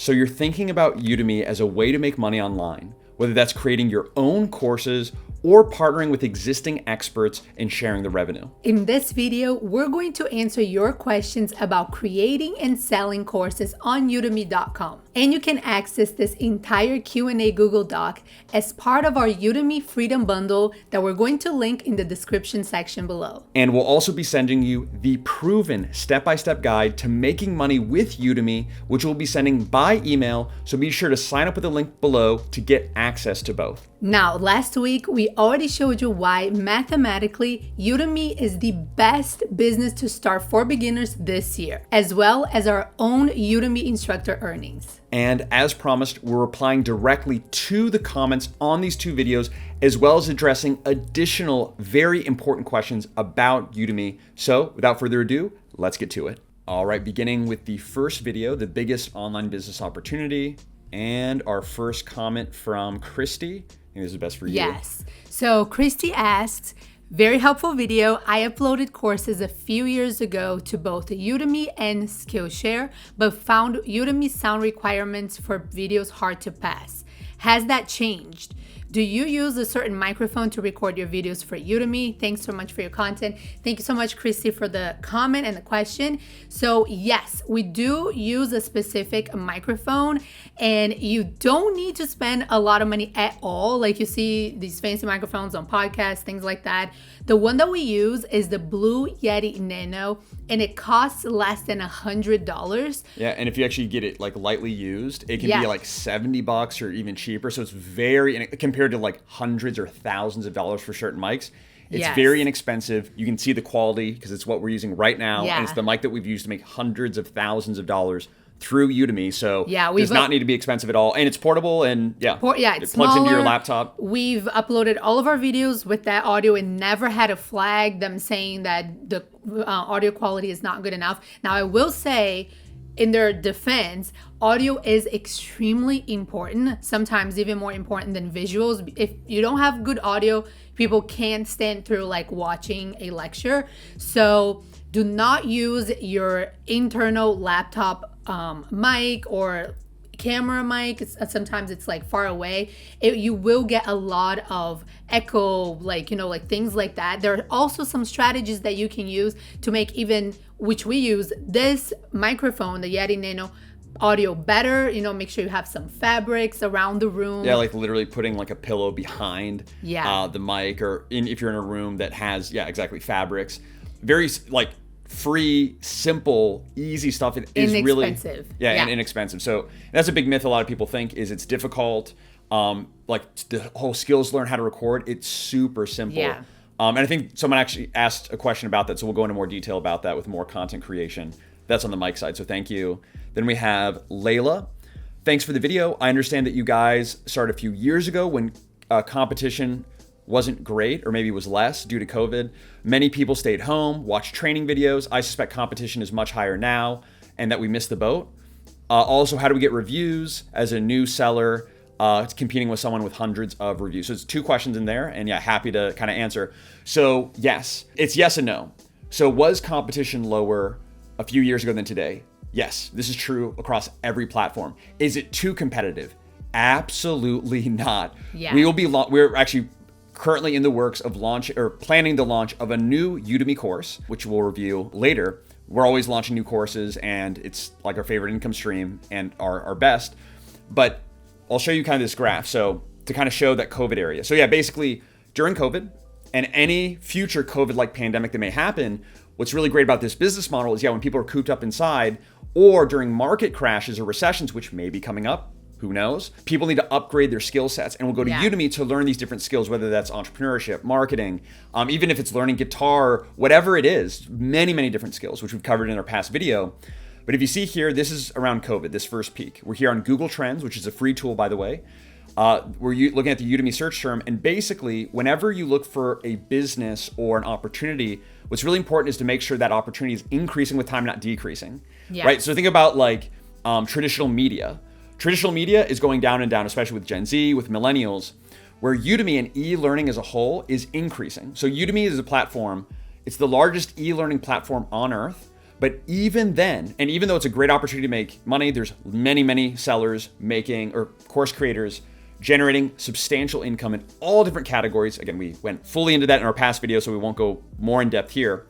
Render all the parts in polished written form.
So you're thinking about Udemy as a way to make money online, whether that's creating your own courses or partnering with existing experts and sharing the revenue. In this video, we're going to answer your questions about creating and selling courses on udemy.com. And you can access this entire Q&A Google Doc as part of our Udemy Freedom Bundle that we're going to link in the description section below. And we'll also be sending you the proven step-by-step guide to making money with Udemy, which we'll be sending by email. So be sure to sign up with the link below to get access to both. Now, last week, we already showed you why mathematically Udemy is the best business to start for beginners this year, as well as our own Udemy instructor earnings. And as promised, we're replying directly to the comments on these two videos, as well as addressing additional very important questions about Udemy. So without further ado, let's get to it. All right, beginning with the first video, the biggest online business opportunity, and our first comment from Christy. I think this is best for you. Yes. So Christy asks, very helpful video. I uploaded courses a few years ago to both Udemy and Skillshare, but found Udemy sound requirements for videos hard to pass. Has that changed? Do you use a certain microphone to record your videos for Udemy? Thanks so much for your content. Thank you so much, Christy, for the comment and the question. So yes, we do use a specific microphone, and you don't need to spend a lot of money at all. Like you see these fancy microphones on podcasts, things like that. The one that we use is the Blue Yeti Nano, and it costs less than $100. Yeah, and if you actually get it like lightly used, it can be like $70 or even cheaper. So it's very, compared to like hundreds or thousands of dollars for certain mics, it's very inexpensive. You can see the quality because it's what we're using right now, and it's the mic that we've used to make hundreds of thousands of dollars through Udemy. So it does not need to be expensive at all, and it's portable, and it's it plugs smaller into your laptop. We've uploaded all of our videos with that audio and never had a flag them saying that the audio quality is not good enough. Now I will say, in their defense, audio is extremely important, sometimes even more important than visuals. If you don't have good audio, people can't stand through like watching a lecture. So do not use your internal laptop mic or camera mic. Sometimes it's like far away. You will get a lot of echo, like things like that. There are also some strategies that you can use to make even, which we use, this microphone, the Yeti Nano, audio better. Make sure you have some fabrics around the room. Yeah, like literally putting like a pillow behind the mic, or if you're in a room that has fabrics. Very like free, simple, easy stuff. It is inexpensive. And inexpensive. So that's a big myth a lot of people think is it's difficult. Like the whole skills to learn how to record, it's super simple. Yeah. And I think someone actually asked a question about that, so we'll go into more detail about that with more content creation. That's on the mic side, so thank you. Then we have Layla. Thanks for the video. I understand that you guys started a few years ago when competition wasn't great, or maybe was less due to COVID. Many people stayed home, watched training videos. I suspect competition is much higher now and that we missed the boat. Also, how do we get reviews as a new seller competing with someone with hundreds of reviews? So it's two questions in there, and happy to kind of answer. So yes, it's yes and no. So was competition lower a few years ago than today? Yes, this is true across every platform. Is it too competitive? Absolutely not. Yeah. We're actually currently in the works of planning the launch of a new Udemy course, which we'll review later. We're always launching new courses, and it's like our favorite income stream and our best. But I'll show you kind of this graph, so to kind of show that COVID area. So basically during COVID and any future COVID-like pandemic that may happen, what's really great about this business model is when people are cooped up inside, or during market crashes or recessions, which may be coming up, who knows? People need to upgrade their skill sets, and we'll go to Udemy to learn these different skills, whether that's entrepreneurship, marketing, even if it's learning guitar, whatever it is, many, many different skills, which we've covered in our past video. But if you see here, this is around COVID, this first peak. We're here on Google Trends, which is a free tool, by the way. We're looking at the Udemy search term, and basically, whenever you look for a business or an opportunity, what's really important is to make sure that opportunity is increasing with time, not decreasing, right? So think about like traditional media. Traditional media is going down and down, especially with Gen Z, with millennials, where Udemy and e-learning as a whole is increasing. So Udemy is a platform, it's the largest e-learning platform on earth, But even then, and even though it's a great opportunity to make money, there's many, many sellers making, or course creators generating substantial income in all different categories. Again, we went fully into that in our past video, so we won't go more in depth here.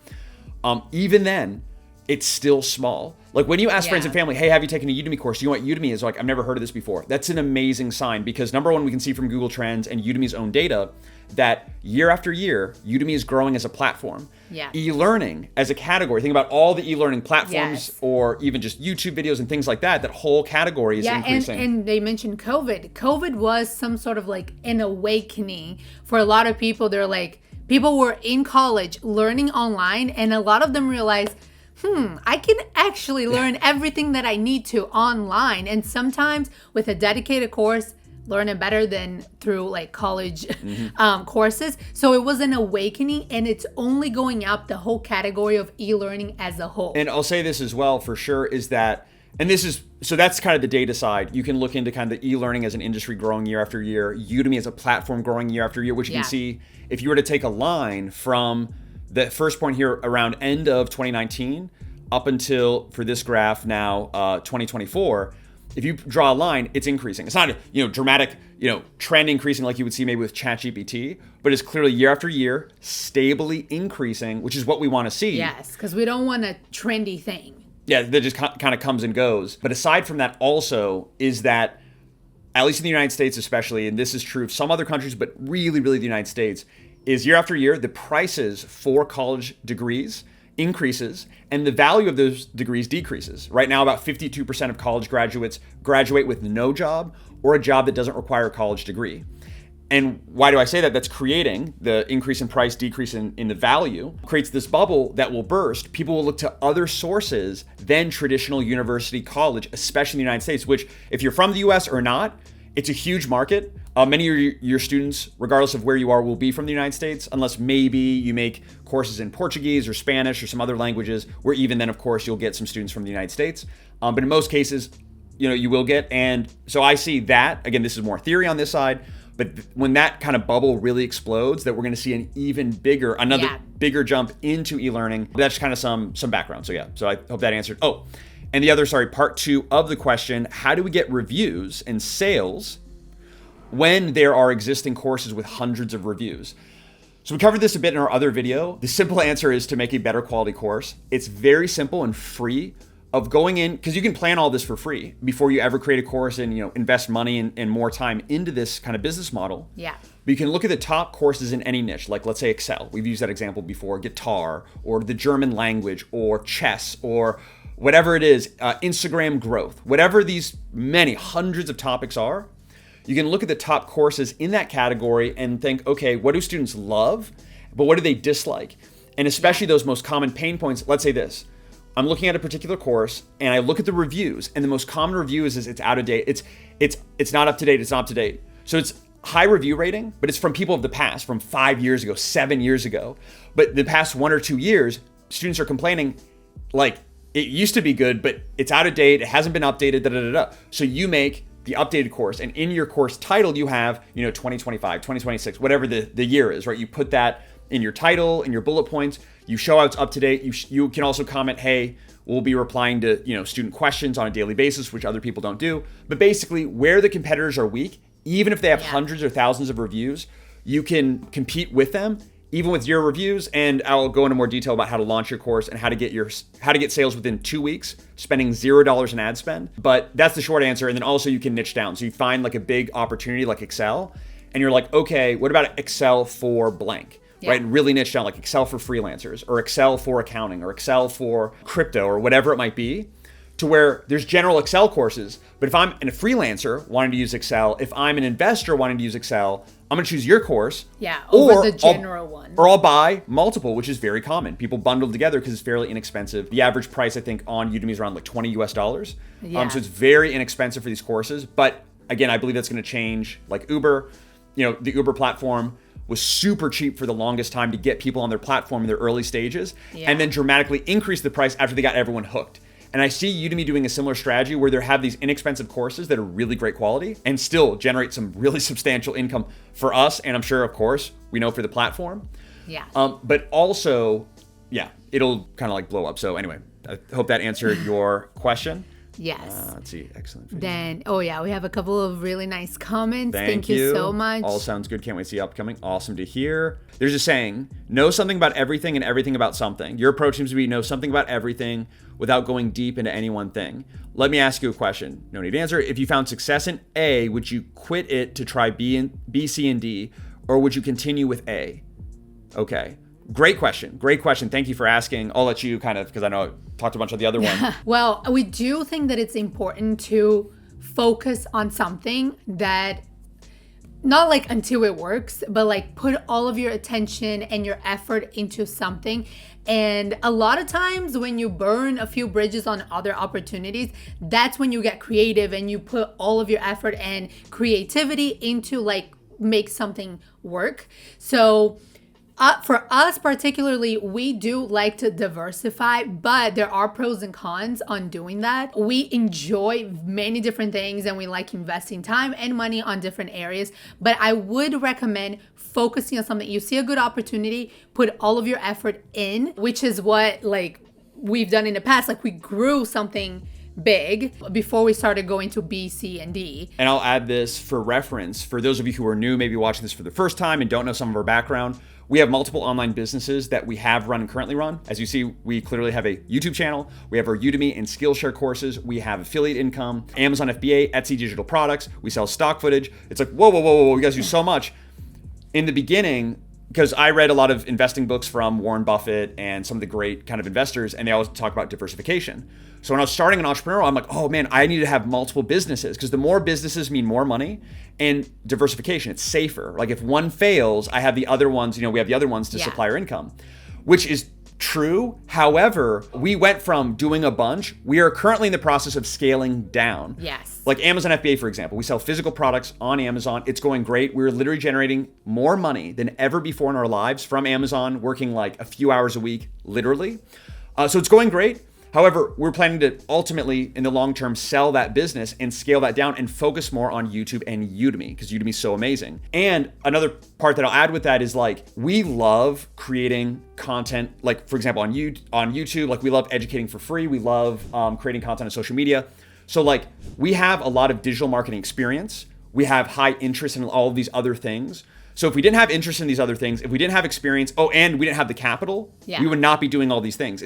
Even then, it's still small. Like when you ask friends and family, hey, have you taken a Udemy course? Do you know what Udemy is? Like, I've never heard of this before. That's an amazing sign because number one, we can see from Google Trends and Udemy's own data that year after year, Udemy is growing as a platform. Yeah. E-learning as a category. Think about all the e-learning platforms or even just YouTube videos and things like that. That whole category is increasing. And they mentioned COVID. COVID was some sort of like an awakening for a lot of people. They're like, people were in college learning online and a lot of them realized, I can actually learn everything that I need to online. And sometimes with a dedicated course, learn it better than through like college courses. So it was an awakening and it's only going up the whole category of e-learning as a whole. And I'll say this as well for sure is that, and this is, so that's kind of the data side. You can look into kind of the e-learning as an industry growing year after year, Udemy as a platform growing year after year, which you can see if you were to take a line from the first point here around end of 2019 up until, for this graph now, 2024, if you draw a line, it's increasing. It's not a dramatic trend increasing like you would see maybe with ChatGPT, but it's clearly year after year stably increasing, which is what we want to see. Yes, because we don't want a trendy thing. Yeah, that just kind of comes and goes. But aside from that also is that, at least in the United States especially, and this is true of some other countries, but really, really the United States, is year after year, the prices for college degrees increases and the value of those degrees decreases. Right now, about 52% of college graduates graduate with no job or a job that doesn't require a college degree. And why do I say that? That's creating the increase in price, decrease in the value, creates this bubble that will burst. People will look to other sources than traditional university college, especially in the United States, which if you're from the US or not, it's a huge market. Many of your students, regardless of where you are, will be from the United States, unless maybe you make courses in Portuguese or Spanish or some other languages, where even then, of course, you'll get some students from the United States. But in most cases, you will get. And so I see that, again, this is more theory on this side, but when that kind of bubble really explodes, that we're going to see an even bigger, bigger jump into e-learning. That's kind of some background. So so I hope that answered. Oh, and the other, part two of the question, how do we get reviews and sales when there are existing courses with hundreds of reviews? So we covered this a bit in our other video. The simple answer is to make a better quality course. It's very simple and free of going in, because you can plan all this for free before you ever create a course and invest money and more time into this kind of business model. Yeah. But you can look at the top courses in any niche, like let's say Excel. We've used that example before, guitar, or the German language, or chess, or whatever it is, Instagram growth, whatever these many hundreds of topics are. You can look at the top courses in that category and think, okay, what do students love, but what do they dislike? And especially those most common pain points. Let's say this. I'm looking at a particular course and I look at the reviews, and the most common review is it's out of date. It's not up to date. It's not up to date. So it's high review rating, but it's from people of the past, from 5 years ago, 7 years ago. But the past 1 or 2 years, students are complaining like it used to be good, but it's out of date. It hasn't been updated. So you make the updated course, and in your course title, you have 2025, 2026, whatever the year is, right? You put that in your title, in your bullet points. You show how it's up to date. You can also comment, hey, we'll be replying to student questions on a daily basis, which other people don't do. But basically, where the competitors are weak, even if they have hundreds or thousands of reviews, you can compete with them, even with your reviews. And I'll go into more detail about how to launch your course and how to get sales within 2 weeks, spending $0 in ad spend. But that's the short answer. And then also you can niche down. So you find like a big opportunity like Excel, and you're like, okay, what about Excel for blank? Right? And really niche down, like Excel for freelancers, or Excel for accounting, or Excel for crypto, or whatever it might be, to where there's general Excel courses. But if I'm a freelancer wanting to use Excel, if I'm an investor wanting to use Excel, I'm going to choose your course. Yeah, over the general one. Or I'll buy multiple, which is very common. People bundle together because it's fairly inexpensive. The average price, I think, on Udemy is around like $20 US. So it's very inexpensive for these courses. But again, I believe that's going to change. Like Uber, the Uber platform was super cheap for the longest time to get people on their platform in their early stages, and then dramatically increase the price after they got everyone hooked. And I see Udemy doing a similar strategy where they have these inexpensive courses that are really great quality and still generate some really substantial income for us. And I'm sure, of course, we know for the platform. Yeah. But also, it'll kind of like blow up. So anyway, I hope that answered your question. Yes. Let's see. Excellent. Then, we have a couple of really nice comments. Thank you so much. All sounds good. Can't wait to see upcoming. Awesome to hear. There's a saying, know something about everything and everything about something. Your approach seems to be know something about everything without going deep into any one thing. Let me ask you a question. No need to answer. If you found success in A, would you quit it to try B, C, and D, or would you continue with A? Okay. Great question. Thank you for asking. I'll let you because I know I talked a bunch of the other one. Well, we do think that it's important to focus on something that, not like until it works, but like put all of your attention and your effort into something. And a lot of times when you burn a few bridges on other opportunities, that's when you get creative and you put all of your effort and creativity into like make something work. So for us particularly, we do like to diversify, but there are pros and cons on doing that. We enjoy many different things and we like investing time and money on different areas, but I would recommend focusing on something. You see a good opportunity, put all of your effort in, which is what like we've done in the past. Like we grew something big before we started going to B, C, and D. And I'll add this for reference. For those of you who are new, maybe watching this for the first time and don't know some of our background, we have multiple online businesses that we have run and currently run. As you see, we clearly have a YouTube channel. We have our Udemy and Skillshare courses. We have affiliate income, Amazon FBA, Etsy digital products. We sell stock footage. It's like, whoa. You guys do so much. In the beginning, because I read a lot of investing books from Warren Buffett and some of the great kind of investors, and they always talk about diversification. So when I was starting an entrepreneur, I'm like, oh man, I need to have multiple businesses because the more businesses mean more money and diversification. It's safer. Like if one fails, I have the other ones, we have the other ones to supply our income, which is true. However, we went from doing a bunch. We are currently in the process of scaling down. Yes. Like Amazon FBA, for example, we sell physical products on Amazon. It's going great. We're literally generating more money than ever before in our lives from Amazon, working like a few hours a week, literally. So it's going great. However, we're planning to ultimately, in the long term, sell that business and scale that down and focus more on YouTube and Udemy because Udemy is so amazing. And another part that I'll add with that is like, we love creating content, like for example, on YouTube, like we love educating for free. We love creating content on social media. So like we have a lot of digital marketing experience. We have high interest in all of these other things. So if we didn't have interest in these other things, if we didn't have experience, and we didn't have the capital, we would not be doing all these things.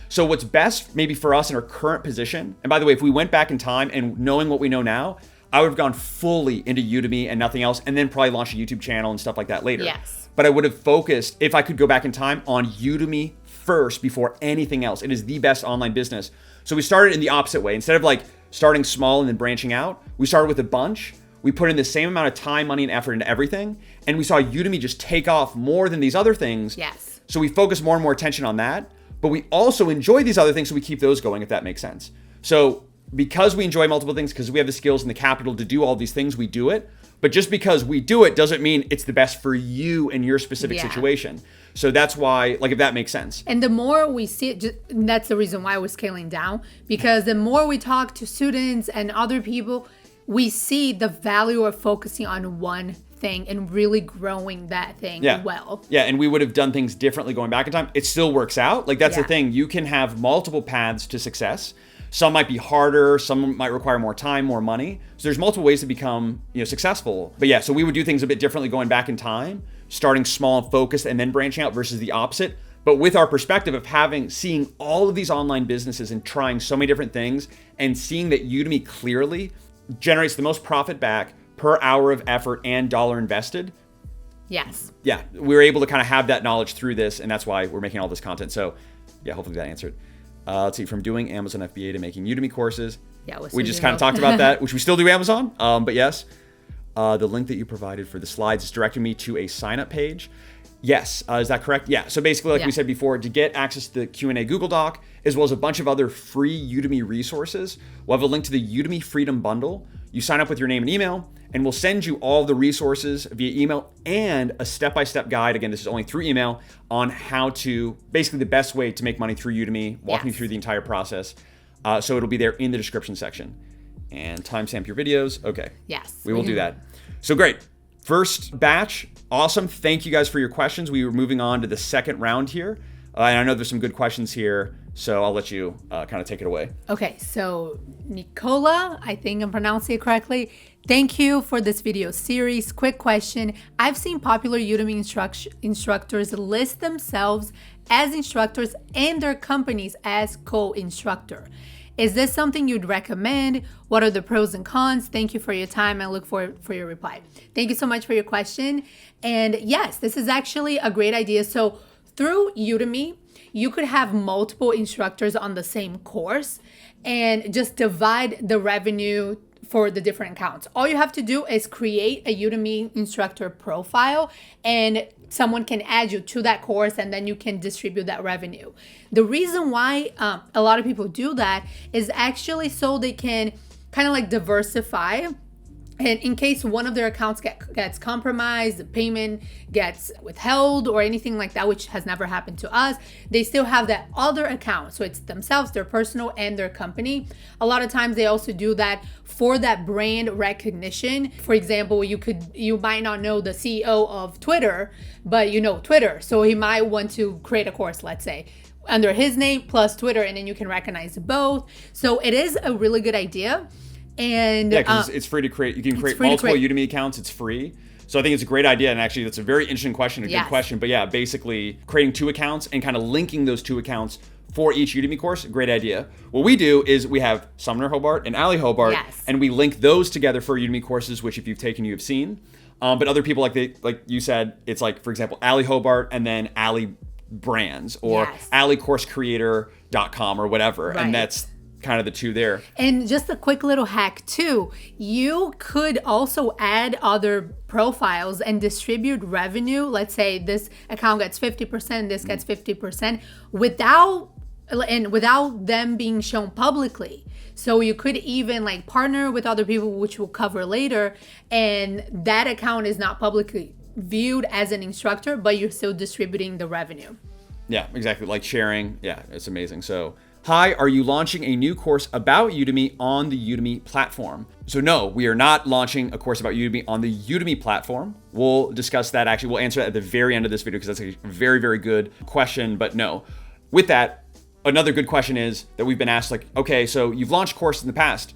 So what's best maybe for us in our current position, and by the way, if we went back in time and knowing what we know now, I would have gone fully into Udemy and nothing else, and then probably launched a YouTube channel and stuff like that later. Yes. But I would have focused, if I could go back in time, on Udemy first before anything else. It is the best online business. So we started in the opposite way. Instead of like starting small and then branching out, we started with a bunch. We put in the same amount of time, money, and effort into everything. And we saw Udemy just take off more than these other things. Yes. So we focus more and more attention on that. But we also enjoy these other things, so we keep those going, if that makes sense. So because we enjoy multiple things, because we have the skills and the capital to do all these things, we do it. But just because we do it doesn't mean it's the best for you and your specific situation. So that's why, like, if that makes sense. And the more we see it, that's the reason why we're scaling down. Because the more we talk to students and other people, we see the value of focusing on one thing and really growing that thing well. Yeah, and we would have done things differently going back in time. It still works out. Like that's the thing. You can have multiple paths to success. Some might be harder, some might require more time, more money. So there's multiple ways to become, successful. But yeah, so we would do things a bit differently going back in time, starting small and focused and then branching out versus the opposite. But with our perspective of seeing all of these online businesses and trying so many different things and seeing that Udemy clearly generates the most profit back per hour of effort and dollar invested. Yes. Yeah, we were able to kind of have that knowledge through this, and that's why we're making all this content. So yeah, hopefully that answered. Let's see, from doing Amazon FBA to making Udemy courses. Yeah, we just kind of talked about that, which we still do Amazon. But yes, the link that you provided for the slides is directing me to a sign-up page. Yes, is that correct? Yeah. So basically, like we said before, to get access to the Q&A Google Doc, as well as a bunch of other free Udemy resources, we'll have a link to the Udemy Freedom Bundle. You sign up with your name and email, and we'll send you all the resources via email and a step-by-step guide. Again, this is only through email on how to, basically the best way to make money through Udemy, walking you through the entire process. So it'll be there in the description section. And timestamp your videos. Okay. Yes. We will do that. So great. First batch. Awesome. Thank you guys for your questions. We were moving on to the second round here. And I know there's some good questions here. So I'll let you kind of take it away. Okay, so Nicola, I think I'm pronouncing it correctly. Thank you for this video series. Quick question. I've seen popular Udemy instructors list themselves as instructors and their companies as co-instructor. Is this something you'd recommend? What are the pros and cons? Thank you for your time. I look forward for your reply. Thank you so much for your question. And yes, this is actually a great idea. So through Udemy, you could have multiple instructors on the same course and just divide the revenue for the different accounts. All you have to do is create a Udemy instructor profile and someone can add you to that course and then you can distribute that revenue. The reason why a lot of people do that is actually so they can kind of like diversify. And in case one of their accounts gets compromised, the payment gets withheld or anything like that, which has never happened to us, they still have that other account. So it's themselves, their personal and their company. A lot of times they also do that for that brand recognition. For example, you might not know the CEO of Twitter, but you know Twitter. So he might want to create a course, let's say, under his name plus Twitter, and then you can recognize both. So it is a really good idea. And yeah, because it's free to create. You can create multiple Udemy accounts. It's free. So I think it's a great idea. And actually, that's a very interesting question, good question. But yeah, basically creating 2 accounts and kind of linking those 2 accounts for each Udemy course, great idea. What we do is we have Sumner Hobart and Ali Hobart, and we link those together for Udemy courses, which if you've taken, you have seen. But other people, like you said, it's like, for example, Ali Hobart and then Ali Brands or AliCourseCreator.com or whatever. Right. And that's kind of the 2 there. And just a quick little hack too, you could also add other profiles and distribute revenue. Let's say this account gets 50%, this gets 50% without them being shown publicly. So you could even like partner with other people, which we'll cover later, and that account is not publicly viewed as an instructor, but you're still distributing the revenue. Yeah, exactly. Like sharing. Yeah, it's amazing. So hi, are you launching a new course about Udemy on the Udemy platform? So no, we are not launching a course about Udemy on the Udemy platform. We'll discuss that. Actually, we'll answer that at the very end of this video because that's a very, very good question. But no, with that, another good question is that we've been asked, like, okay, so you've launched courses in the past,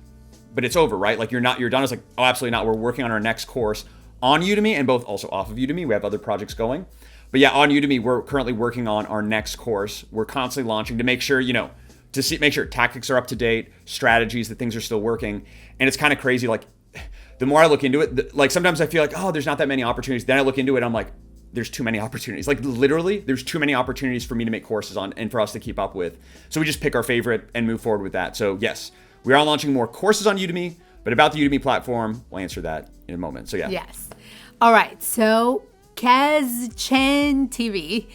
but it's over, right? Like you're done. It's like, oh, absolutely not. We're working on our next course on Udemy and both also off of Udemy. We have other projects going. But yeah, on Udemy, we're currently working on our next course. We're constantly launching to make sure, make sure tactics are up to date, strategies, that things are still working. And it's kind of crazy. Like the more I look into it, like sometimes I feel like, oh, there's not that many opportunities. Then I look into it, I'm like, there's too many opportunities. Like literally, there's too many opportunities for me to make courses on and for us to keep up with. So we just pick our favorite and move forward with that. So yes, we are launching more courses on Udemy, but about the Udemy platform, we'll answer that in a moment. So yeah. Yes. All right. So Kaz Chen TV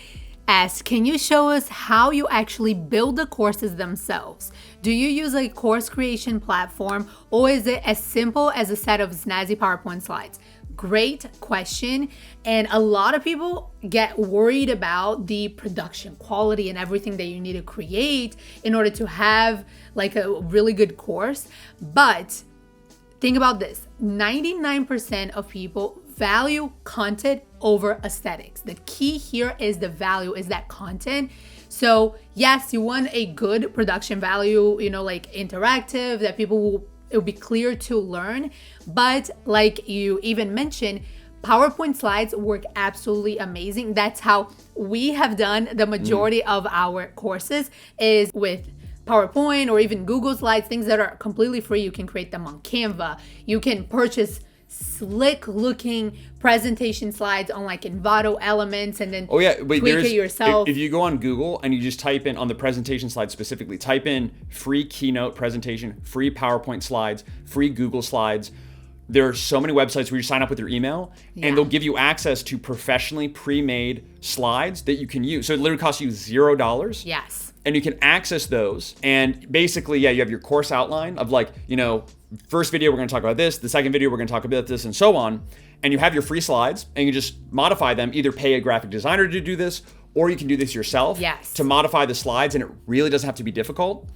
asks, can you show us how you actually build the courses themselves? Do you use a course creation platform or is it as simple as a set of snazzy PowerPoint slides? Great question. And a lot of people get worried about the production quality and everything that you need to create in order to have like a really good course. But think about this, 99% of people value content over aesthetics. The key here is the value, is that content. So yes, you want a good production value, like interactive, that it'll be clear to learn. But like you even mentioned, PowerPoint slides work absolutely amazing. That's how we have done the majority of our courses is with PowerPoint or even Google Slides, things that are completely free. You can create them on Canva. You can purchase slick looking presentation slides on like Envato Elements and then tweak it yourself. If you go on Google and you just type in on the presentation slide specifically, type in free keynote presentation, free PowerPoint slides, free Google Slides. There are so many websites where you sign up with your email and they'll give you access to professionally pre-made slides that you can use. So it literally costs you $0. Yes. And you can access those. And basically, you have your course outline of like, first video, we're going to talk about this. The second video, we're going to talk about this and so on. And you have your free slides and you just modify them, either pay a graphic designer to do this, or you can do this yourself to modify the slides. And it really doesn't have to be difficult.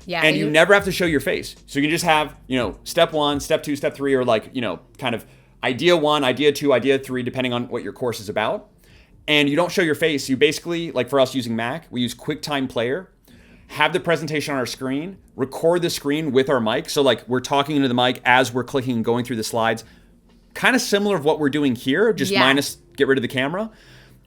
Yeah, and you never have to show your face. So you can just have, step 1, step 2, step 3, or like, kind of idea 1, idea 2, idea 3, depending on what your course is about. And you don't show your face. You basically, like for us using Mac, we use QuickTime Player. have the presentation on our screen, record the screen with our mic. So like we're talking into the mic as we're clicking and going through the slides. Kind of similar to what we're doing here, just minus get rid of the camera.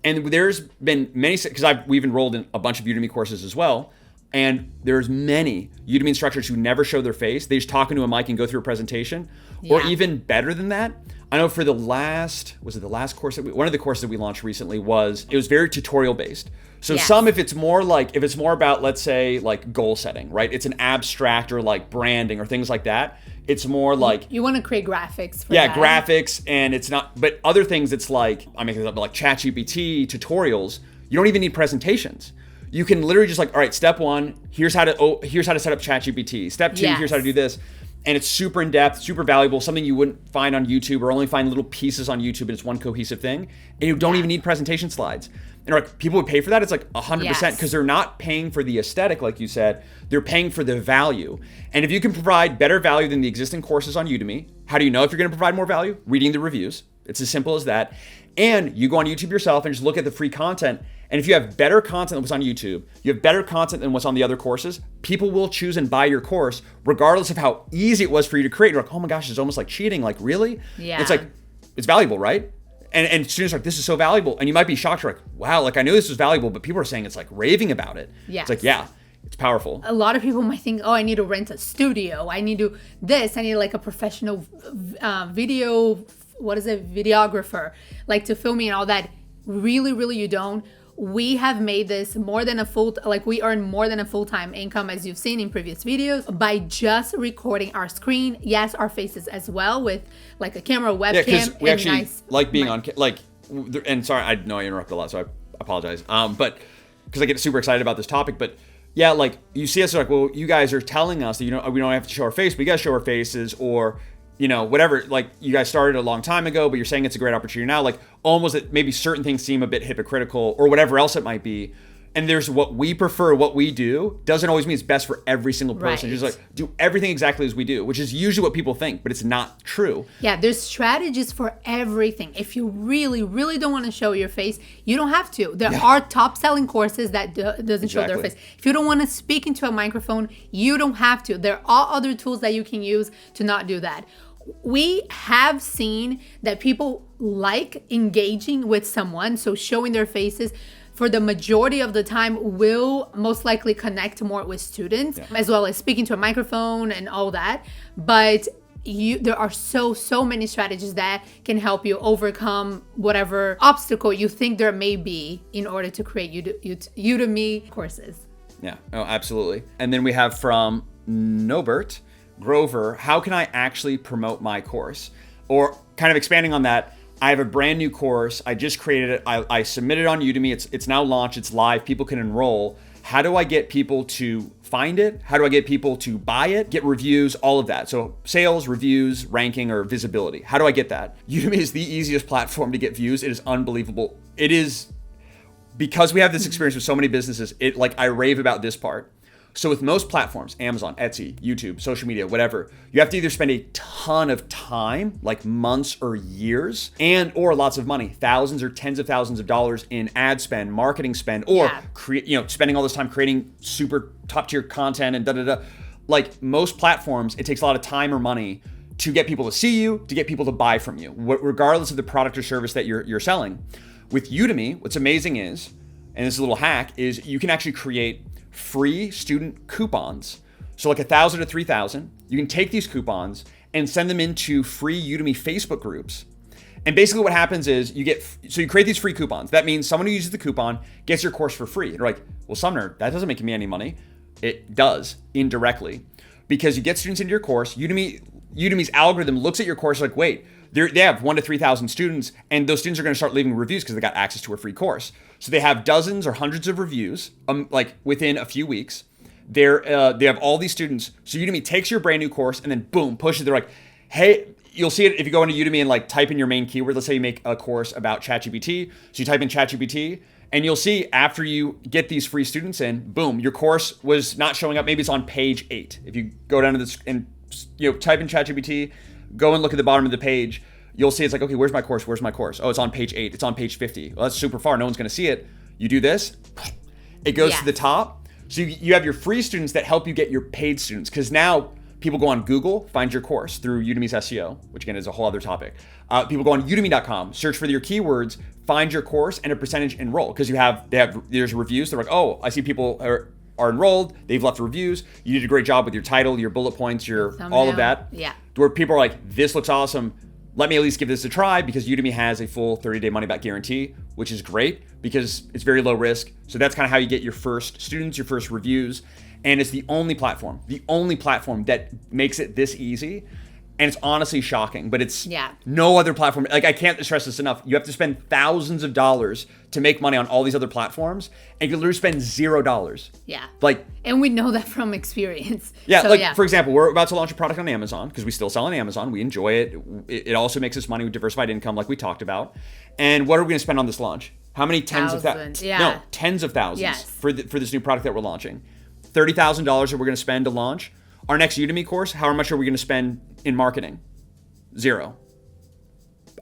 And there's been many, because we've enrolled in a bunch of Udemy courses as well. And there's many Udemy instructors who never show their face. They just talk into a mic and go through a presentation. Or even better than that, I know for one of the courses that we launched recently it was very tutorial based. So if it's more about, let's say, like goal setting, right? It's an abstract or like branding or things like that. It's more like you want to create graphics for that. Graphics, and it's not, but other things it's like, I'm making it up, like ChatGPT tutorials, you don't even need presentations. You can literally just like, all right, step 1, here's how to set up ChatGPT. Step 2, here's how to do this. And it's super in-depth, super valuable, something you wouldn't find on YouTube or only find little pieces on YouTube, and it's one cohesive thing. And you don't even need presentation slides. And like people would pay for that. It's like 100% because they're not paying for the aesthetic, like you said. They're paying for the value. And if you can provide better value than the existing courses on Udemy, how do you know if you're going to provide more value? Reading the reviews. It's as simple as that. And you go on YouTube yourself and just look at the free content. And if you have better content than what's on YouTube, you have better content than what's on the other courses, people will choose and buy your course regardless of how easy it was for you to create. You're like, oh my gosh, it's almost like cheating. Like, really? Yeah. It's like, it's valuable, right? And students are like, this is so valuable. And you might be shocked. You're like, wow, like I knew this was valuable, but people are saying it's like raving about it. Yes. It's like, it's powerful. A lot of people might think, oh, I need to rent a studio. I need like a professional videographer, like to film me and all that. Really, really, you don't. We have made this we earn more than a full-time income, as you've seen in previous videos, by just recording our screen. Yes, our faces as well, with like a camera, webcam. Yeah, because we actually like being on, like, and sorry, I know I interrupted a lot, so I apologize. But because I get super excited about this topic, but yeah, like you see us like, well, you guys are telling us that we don't have to show our face, but you guys show our faces, or whatever, like you guys started a long time ago, but you're saying it's a great opportunity now, like almost that maybe certain things seem a bit hypocritical or whatever else it might be. And there's what we prefer, what we do doesn't always mean it's best for every single person. Right. Just like do everything exactly as we do, which is usually what people think, but it's not true. Yeah, there's strategies for everything. If you really, really don't want to show your face, you don't have to. There are top selling courses that doesn't show their face. If you don't want to speak into a microphone, you don't have to. There are other tools that you can use to not do that. We have seen that people like engaging with someone, so showing their faces for the majority of the time will most likely connect more with students, as well as speaking to a microphone and all that. But there are so many strategies that can help you overcome whatever obstacle you think there may be in order to create Udemy courses. Yeah, oh, absolutely. And then we have from Nobert Grover, how can I actually promote my course? Or kind of expanding on that, I have a brand new course. I just created it. I submitted it on Udemy. It's now launched. It's live. People can enroll. How do I get people to find it? How do I get people to buy it, get reviews, all of that? So sales, reviews, ranking, or visibility. How do I get that? Udemy is the easiest platform to get views. It is unbelievable. It is, because we have this experience with so many businesses, I rave about this part. So with most platforms, Amazon, Etsy, YouTube, social media, whatever, you have to either spend a ton of time, like months or years, or lots of money, thousands or tens of thousands of dollars in ad spend, marketing spend, or spending all this time creating super top tier content and Like most platforms, it takes a lot of time or money to get people to see you, to get people to buy from you, regardless of the product or service that you're selling. With Udemy, what's amazing is, and this is a little hack, is you can actually create free student coupons. So like 1,000 to 3,000, you can take these coupons and send them into free Udemy Facebook groups. And basically what happens is you create these free coupons. That means someone who uses the coupon gets your course for free. And you're like, well, Sumner, that doesn't make me any money. It does indirectly, because you get students into your course. Udemy's algorithm looks at your course like, wait, they have 1,000 to 3,000 students, and those students are going to start leaving reviews because they got access to a free course. So they have dozens or hundreds of reviews, like within a few weeks. They have all these students. So Udemy takes your brand new course and then boom, pushes it. They're like, hey, you'll see it if you go into Udemy and like type in your main keyword. Let's say you make a course about ChatGPT. So you type in ChatGPT, and you'll see after you get these free students in, boom, your course was not showing up. Maybe it's on page 8. If you go down to this and type in ChatGPT, go and look at the bottom of the page, you'll see it's like, okay, where's my course? Where's my course? Oh, it's on page 8. It's on page 50. Well, that's super far. No one's going to see it. You do this, it goes to the top. So you have your free students that help you get your paid students, because now people go on Google, find your course through Udemy's SEO, which again is a whole other topic. People go on udemy.com, search for your keywords, find your course, and a percentage enroll, because there's reviews. They're like, oh, I see people are enrolled, they've left reviews, you did a great job with your title, your bullet points, your all of that. Yeah. Where people are like, this looks awesome, let me at least give this a try, because Udemy has a full 30-day money-back guarantee, which is great because it's very low risk. So that's kind of how you get your first students, your first reviews. And it's the only platform that makes it this easy. And it's honestly shocking, but it's no other platform. Like, I can't stress this enough. You have to spend thousands of dollars to make money on all these other platforms, and you literally spend $0. Yeah. Like, and we know that from experience. Yeah, So, for example, we're about to launch a product on Amazon because we still sell on Amazon. We enjoy it. It also makes us money with diversified income, like we talked about. And what are we going to spend on this launch? How many tens of thousands? Yeah. No, tens of thousands for this new product that we're launching. $30,000 that we're going to spend to launch. Our next Udemy course, how much are we going to spend in marketing? $0.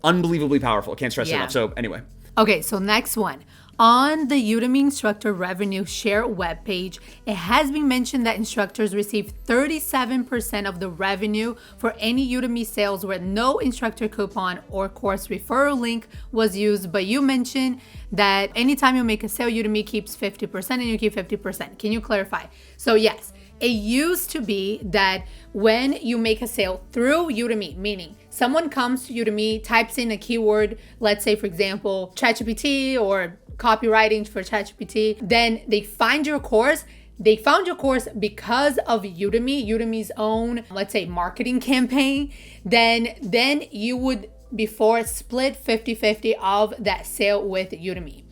Unbelievably powerful. Can't stress it enough. So anyway. Okay, so next one. On the Udemy Instructor Revenue Share webpage, it has been mentioned that instructors receive 37% of the revenue for any Udemy sales where no instructor coupon or course referral link was used. But you mentioned that anytime you make a sale, Udemy keeps 50% and you keep 50%. Can you clarify? So yes, it used to be that when you make a sale through Udemy, meaning someone comes to Udemy, types in a keyword, let's say, for example, ChatGPT or copywriting for ChatGPT, then they find your course. They found your course because of Udemy's own, let's say, marketing campaign. Then you would before split 50-50 of that sale with Udemy.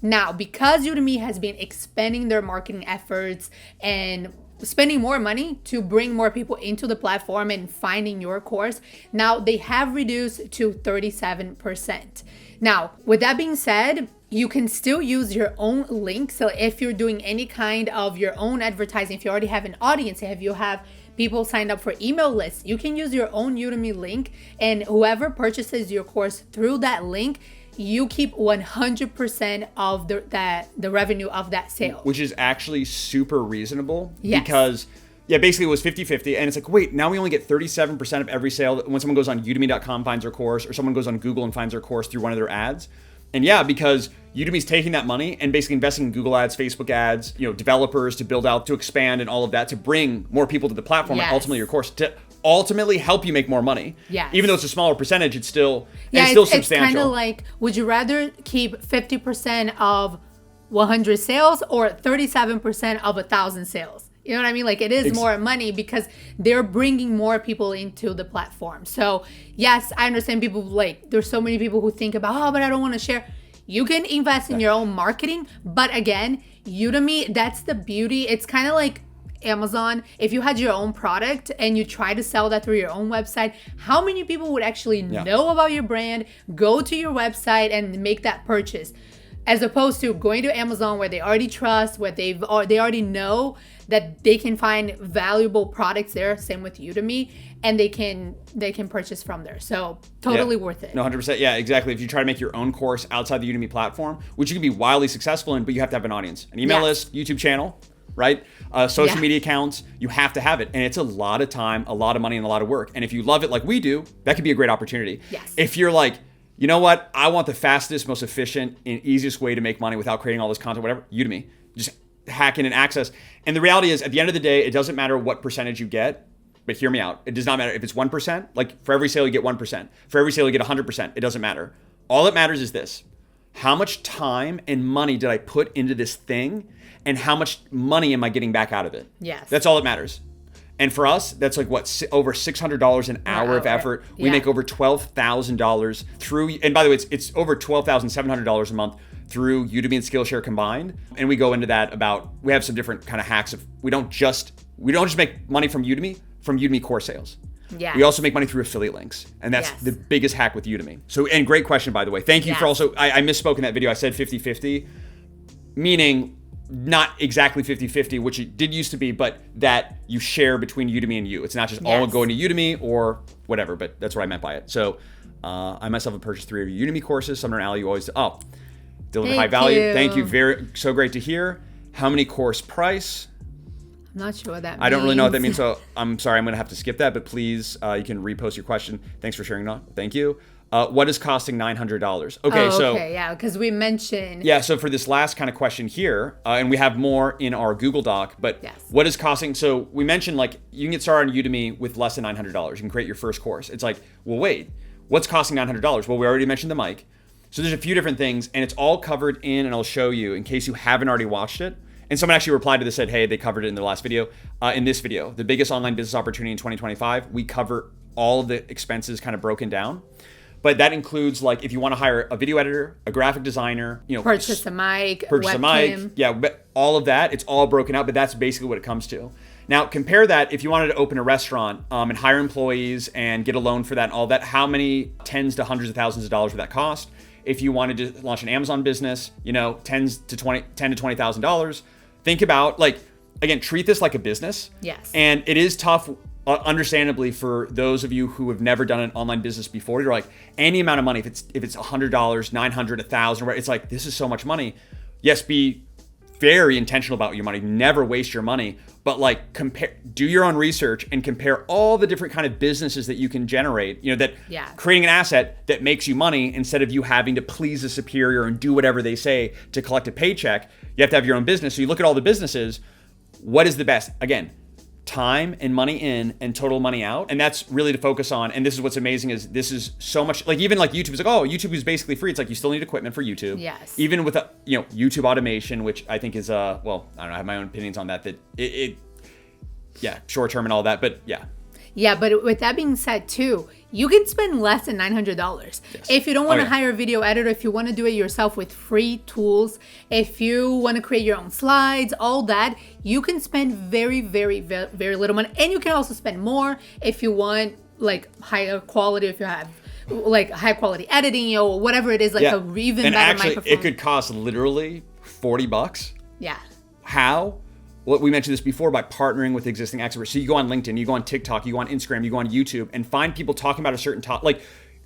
Now, because Udemy has been expanding their marketing efforts and spending more money to bring more people into the platform and finding your course, now they have reduced to 37%. Now, with that being said, you can still use your own link. So if you're doing any kind of your own advertising, if you already have an audience, if you have people signed up for email lists, you can use your own Udemy link, and whoever purchases your course through that link, you keep 100% of the revenue of that sale. Which is actually super reasonable. Yes. Because, basically it was 50-50. And it's like, wait, now we only get 37% of every sale when someone goes on udemy.com, finds their course, or someone goes on Google and finds their course through one of their ads. And because Udemy's taking that money and basically investing in Google ads, Facebook ads, developers to build out, to expand and all of that, to bring more people to the platform and ultimately your course to ultimately help you make more money. Yes. Even though it's a smaller percentage, it's still substantial. It's substantial. kind of like, would you rather keep 50% of 100 sales or 37% of 1,000 sales? You know what I mean? Like, it is more money because they're bringing more people into the platform. So yes, I understand people, like, there's so many people who think about, but I don't want to share. You can invest in your own marketing. But again, Udemy, that's the beauty. It's kind of like Amazon. If you had your own product and you try to sell that through your own website, how many people would actually know about your brand, go to your website and make that purchase? As opposed to going to Amazon where they already trust, where they already know that they can find valuable products there. Same with Udemy, and they can purchase from there. So totally worth it. No, 100%. Yeah, exactly. If you try to make your own course outside the Udemy platform, which you can be wildly successful in, but you have to have an audience, an email list, YouTube channel, right? Social media accounts, you have to have it. And it's a lot of time, a lot of money, and a lot of work. And if you love it like we do, that could be a great opportunity. Yes. If you're like, you know what? I want the fastest, most efficient, and easiest way to make money without creating all this content, whatever. Udemy. Just hack in and access. And the reality is, at the end of the day, it doesn't matter what percentage you get, but hear me out. It does not matter if it's 1%. Like, for every sale, you get 1%. For every sale, you get 100%. It doesn't matter. All that matters is this. How much time and money did I put into this thing? And how much money am I getting back out of it? Yes. That's all that matters. And for us, that's like over $600 an hour of effort. We make over $12,000 through, and by the way, it's over $12,700 a month through Udemy and Skillshare combined. And we go into that we have some different kind of hacks of, we don't just make money from Udemy course sales. Yeah. We also make money through affiliate links. And that's the biggest hack with Udemy. So, and great question, by the way. Thank you for also, I misspoke in that video. I said 50-50, meaning not exactly 50-50, which it did used to be, but that you share between Udemy and you. It's not just all going to Udemy or whatever, but that's what I meant by it. So I myself have purchased 3 of your Udemy courses. Sumner and Allie, you always deliver high value. Thank you. So great to hear. how many course price? I'm not sure what that means. I don't really know what that means, so I'm sorry, I'm going to have to skip that, but please, you can repost your question. Thanks for sharing that. Thank you. What is costing $900? Okay, yeah, because we mentioned... Yeah, so for this last kind of question here, and we have more in our Google Doc, but yes. What is costing... So we mentioned, like, you can get started on Udemy with less than $900. You can create your first course. It's like, well, wait, what's costing $900? Well, we already mentioned the mic. So there's a few different things, and it's all covered in, and I'll show you in case you haven't already watched it. And someone actually replied to this, said, hey, they covered it in the last video. In this video, the biggest online business opportunity in 2025, we cover all of the expenses kind of broken down. But that includes, like, if you want to hire a video editor, a graphic designer, purchase a mic, purchase webcam. a mic, yeah, but all of that, it's all broken out, but that's basically what it comes to. Now, compare that if you wanted to open a restaurant and hire employees and get a loan for that and all that, how many tens to hundreds of thousands of dollars would that cost? If you wanted to launch an Amazon business, $10,000 to $20,000. Think about, like, again, treat this like a business. Yes. And it is tough, understandably, for those of you who have never done an online business before. You're like, any amount of money, if it's $100, $900, $1,000, it's like, this is so much money. Yes, be very intentional about your money. Never waste your money. But, like, do your own research and compare all the different kind of businesses that you can generate, creating an asset that makes you money instead of you having to please a superior and do whatever they say to collect a paycheck. You have to have your own business. So you look at all the businesses, what is the best? Again, time and money in and total money out. And that's really to focus on. And this is what's amazing is this is so much, like, even like YouTube is like, oh, YouTube is basically free. It's like, you still need equipment for YouTube. Yes. Even with YouTube automation, which I think is well, I don't know, I have my own opinions on that, short term and all that, but yeah. Yeah, but with that being said too, you can spend less than $900. Yes. If you don't want to hire a video editor, if you want to do it yourself with free tools, if you want to create your own slides, all that, you can spend very, very, very, very little money. And you can also spend more if you want, like, higher quality, if you have like high quality editing or whatever it is, like a even and better actually, microphone. It could cost literally $40. Yeah. How? Well, we mentioned this before, by partnering with existing experts. So you go on LinkedIn, you go on TikTok, you go on Instagram, you go on YouTube, and find people talking about a certain topic. Like,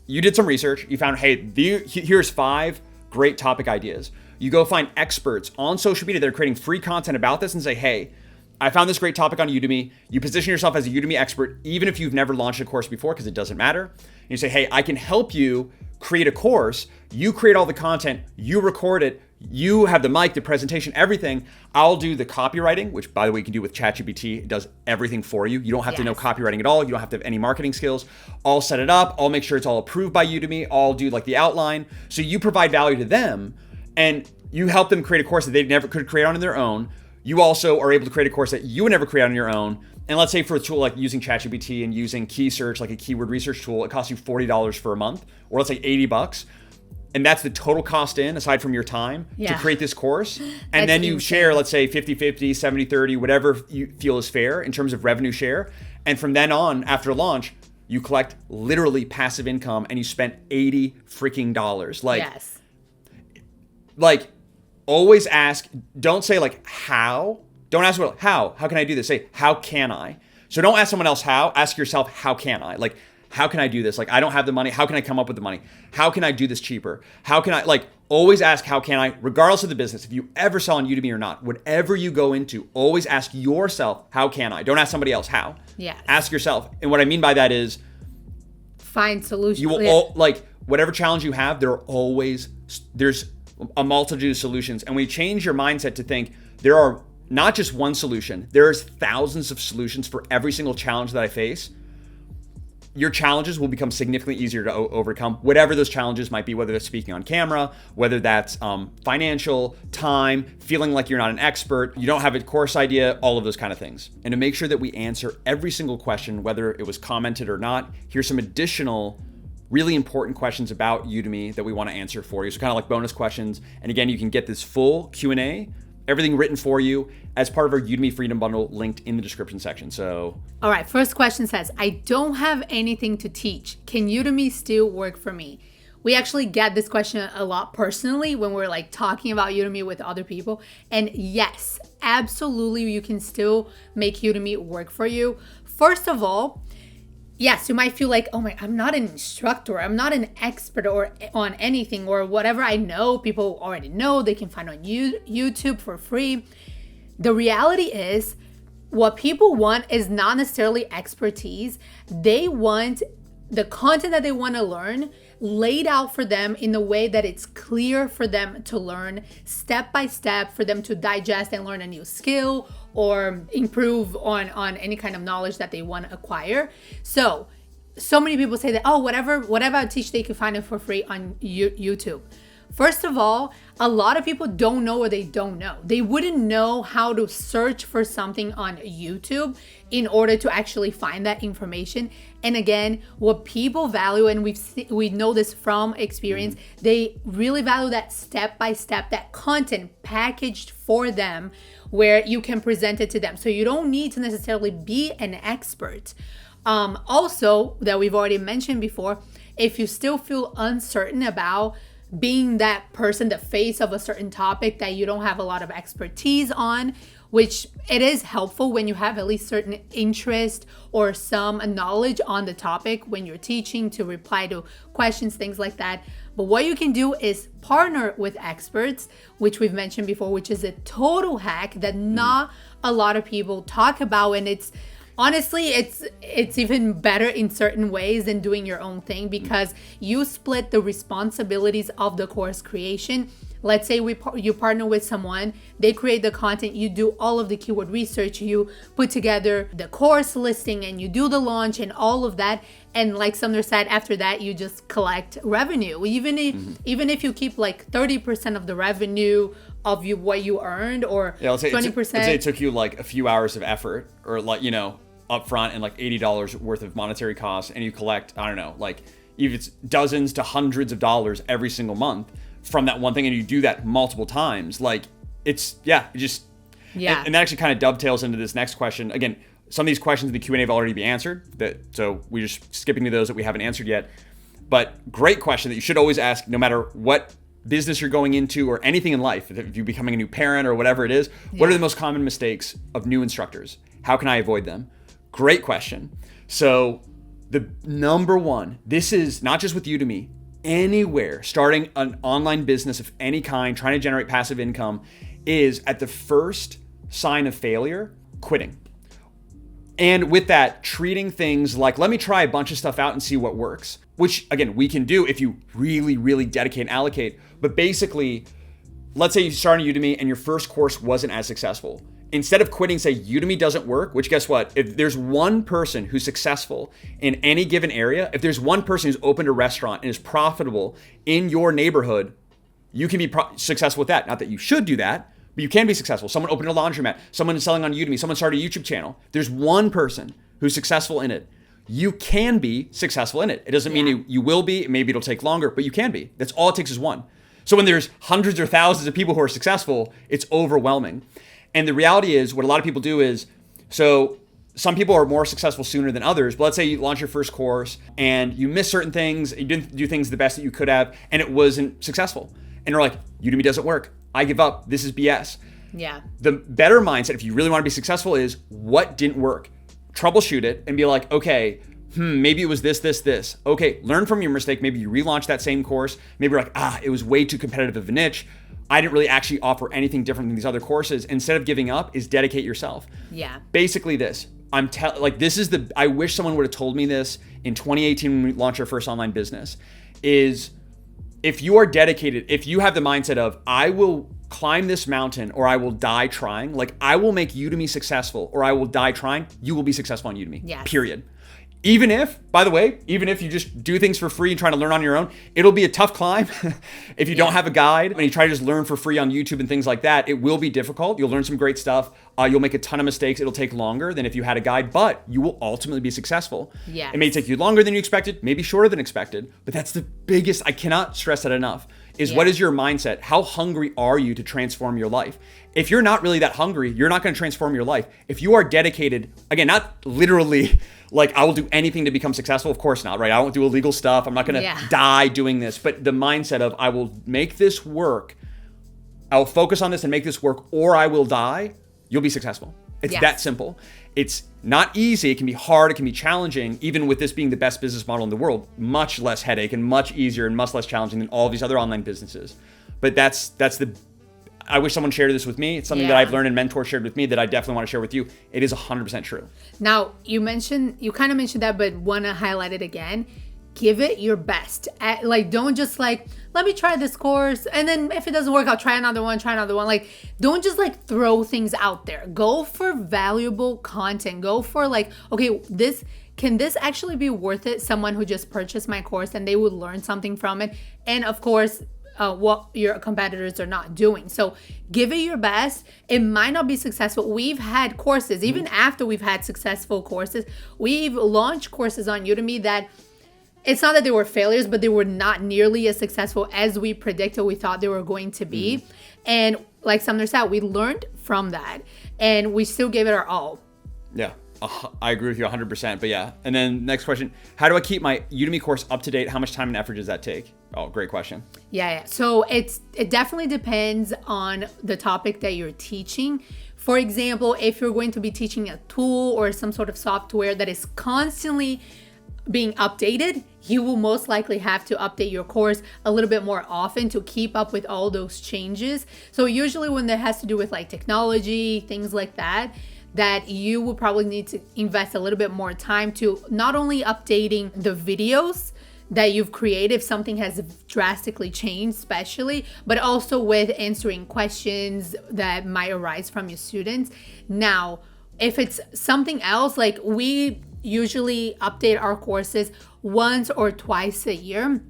you did some research, you found, hey, here's 5 great topic ideas. You go find experts on social media that are creating free content about this and say, hey, I found this great topic on Udemy. You position yourself as a Udemy expert, even if you've never launched a course before, because it doesn't matter. And you say, hey, I can help you create a course. You create all the content, you record it, you have the mic, the presentation, everything. I'll do the copywriting, which, by the way, you can do with ChatGPT. It does everything for you. You don't have to know copywriting at all. You don't have to have any marketing skills. I'll set it up. I'll make sure it's all approved by Udemy. I'll do, like, the outline. So you provide value to them, and you help them create a course that they never could create on their own. You also are able to create a course that you would never create on your own. And let's say for a tool like using ChatGPT and using Key Search, like a keyword research tool, it costs you $40 for a month, or let's say $80. And that's the total cost aside from your time to create this course. And then you share, let's say 50-50, 70-30, whatever you feel is fair in terms of revenue share. And from then on, after launch, you collect literally passive income and you spent $80 freaking dollars. Like, always ask, don't say, like, how. Don't ask, well, how can I do this? Say, how can I? So don't ask someone else how, ask yourself, how can I? Like, how can I do this? Like, I don't have the money. How can I come up with the money? How can I do this cheaper? How can I, like, always ask, how can I, regardless of the business, if you ever sell on Udemy or not, whatever you go into, always ask yourself, how can I? Don't ask somebody else how. Yeah. Ask yourself. And what I mean by that is, find solutions. You will like, whatever challenge you have, there's a multitude of solutions. And when you change your mindset to think there are not just one solution, there's thousands of solutions for every single challenge that I face, your challenges will become significantly easier to overcome, whatever those challenges might be, whether that's speaking on camera, whether that's financial, time, feeling like you're not an expert, you don't have a course idea, all of those kind of things. And to make sure that we answer every single question, whether it was commented or not, here's some additional really important questions about Udemy that we want to answer for you. So kind of like bonus questions. And again, you can get this full Q&A, everything written for you as part of our Udemy Freedom Bundle linked in the description section. So, all right, first question says, I don't have anything to teach. Can Udemy still work for me? We actually get this question a lot personally when we're, like, talking about Udemy with other people. And yes, absolutely, you can still make Udemy work for you. First of all, yes, you might feel like, oh my, I'm not an instructor, I'm not an expert or on anything or whatever I know, people already know, they can find on YouTube for free. The reality is, what people want is not necessarily expertise. They want the content that they want to learn laid out for them in a way that it's clear for them to learn step by step, for them to digest and learn a new skill or improve on any kind of knowledge that they want to acquire. So many people say that, oh, whatever I teach, they can find it for free on YouTube. First of all, a lot of people don't know what they don't know. They wouldn't know how to search for something on YouTube in order to actually find that information. And again, what people value, and we know this from experience, they really value that step by step, that content packaged for them where you can present it to them. So you don't need to necessarily be an expert. Also, that we've already mentioned before, if you still feel uncertain about being that person, the face of a certain topic that you don't have a lot of expertise on, which it is helpful when you have at least certain interest or some knowledge on the topic when you're teaching, to reply to questions, things like that. But what you can do is partner with experts, which we've mentioned before, which is a total hack that not a lot of people talk about. And it's honestly, it's even better in certain ways than doing your own thing, because you split the responsibilities of the course creation. Let's say you partner with someone, they create the content, you do all of the keyword research, you put together the course listing, and you do the launch and all of that. And like Sumner said, after that, you just collect revenue. Even if you keep like 30% of the revenue of what you earned, or 20%. Let's say it took you like a few hours of effort, or like, upfront, and like $80 worth of monetary costs, and you collect, I don't know, like if it's dozens to hundreds of dollars every single month from that one thing, and you do that multiple times, like and that actually kind of dovetails into this next question. Again, some of these questions in the Q&A have already been answered, so we're just skipping to those that we haven't answered yet. But great question that you should always ask, no matter what business you're going into or anything in life. If you're becoming a new parent or whatever it is, what are the most common mistakes of new instructors? How can I avoid them? Great question. So the number one, this is not just with Udemy, anywhere, starting an online business of any kind, trying to generate passive income, is at the first sign of failure, quitting. And with that, treating things like, let me try a bunch of stuff out and see what works, which again, we can do if you really, really dedicate and allocate. But basically, let's say you start on Udemy and your first course wasn't as successful. Instead of quitting, say Udemy doesn't work, which guess what? If there's one person who's successful in any given area, if there's one person who's opened a restaurant and is profitable in your neighborhood, you can be successful with that. Not that you should do that, but you can be successful. Someone opened a laundromat, someone is selling on Udemy, someone started a YouTube channel. There's one person who's successful in it. You can be successful in it. It doesn't mean you will be, maybe it'll take longer, but you can be. That's all it takes is one. So when there's hundreds or thousands of people who are successful, it's overwhelming. And the reality is, what a lot of people do is, so some people are more successful sooner than others, but let's say you launch your first course and you miss certain things, you didn't do things the best that you could have, and it wasn't successful. And you're like, Udemy doesn't work. I give up. This is BS. Yeah. The better mindset, if you really want to be successful, is what didn't work? Troubleshoot it and be like, okay, maybe it was this. Okay, learn from your mistake. Maybe you relaunch that same course. Maybe you're like, it was way too competitive of a niche. I didn't really actually offer anything different than these other courses. Instead of giving up, is dedicate yourself. Yeah. Basically this, I wish someone would have told me this in 2018 when we launched our first online business, is if you are dedicated, if you have the mindset of, I will climb this mountain or I will die trying, like I will make Udemy successful or I will die trying, you will be successful on Udemy, period. Even if, by the way, even if you just do things for free and try to learn on your own, it'll be a tough climb. If you don't have a guide and you try to just learn for free on YouTube and things like that, it will be difficult. You'll learn some great stuff. You'll make a ton of mistakes. It'll take longer than if you had a guide, but you will ultimately be successful. Yes. It may take you longer than you expected, maybe shorter than expected, but that's the biggest, I cannot stress that enough, is what is your mindset? How hungry are you to transform your life? If you're not really that hungry, you're not going to transform your life. If you are dedicated, again, not literally like I will do anything to become successful, of course not, right? I won't do illegal stuff. I'm not going to die doing this, but the mindset of I will make this work, I'll focus on this and make this work, or I will die, you'll be successful. It's that simple. It's not easy. It can be hard. It can be challenging, even with this being the best business model in the world. Much less headache and much easier and much less challenging than all of these other online businesses. But that's the, I wish someone shared this with me. It's something that I've learned and mentors shared with me that I definitely want to share with you. It is 100% true. Now, you kind of mentioned that, but want to highlight it again. Give it your best. Don't just let me try this course, and then if it doesn't work, I'll try another one. Like, don't just throw things out there. Go for valuable content. Go for okay, can this actually be worth it? Someone who just purchased my course and they would learn something from it. And of course, what your competitors are not doing. So give it your best. It might not be successful. We've had courses, even after we've had successful courses, we've launched courses on Udemy that it's not that they were failures, but they were not nearly as successful as we predicted we thought they were going to be. And like Sumner said, we learned from that and we still gave it our all. Yeah, I agree with you 100%. But yeah, and then next question, how do I keep my Udemy course up to date? How much time and effort does that take? Oh, great question. Yeah. So it definitely depends on the topic that you're teaching. For example, if you're going to be teaching a tool or some sort of software that is constantly being updated, you will most likely have to update your course a little bit more often to keep up with all those changes. So usually when that has to do with technology, things like that you will probably need to invest a little bit more time to not only updating the videos that you've created if something has drastically changed, especially, but also with answering questions that might arise from your students. Now, if it's something else, we usually update our courses once or twice a year.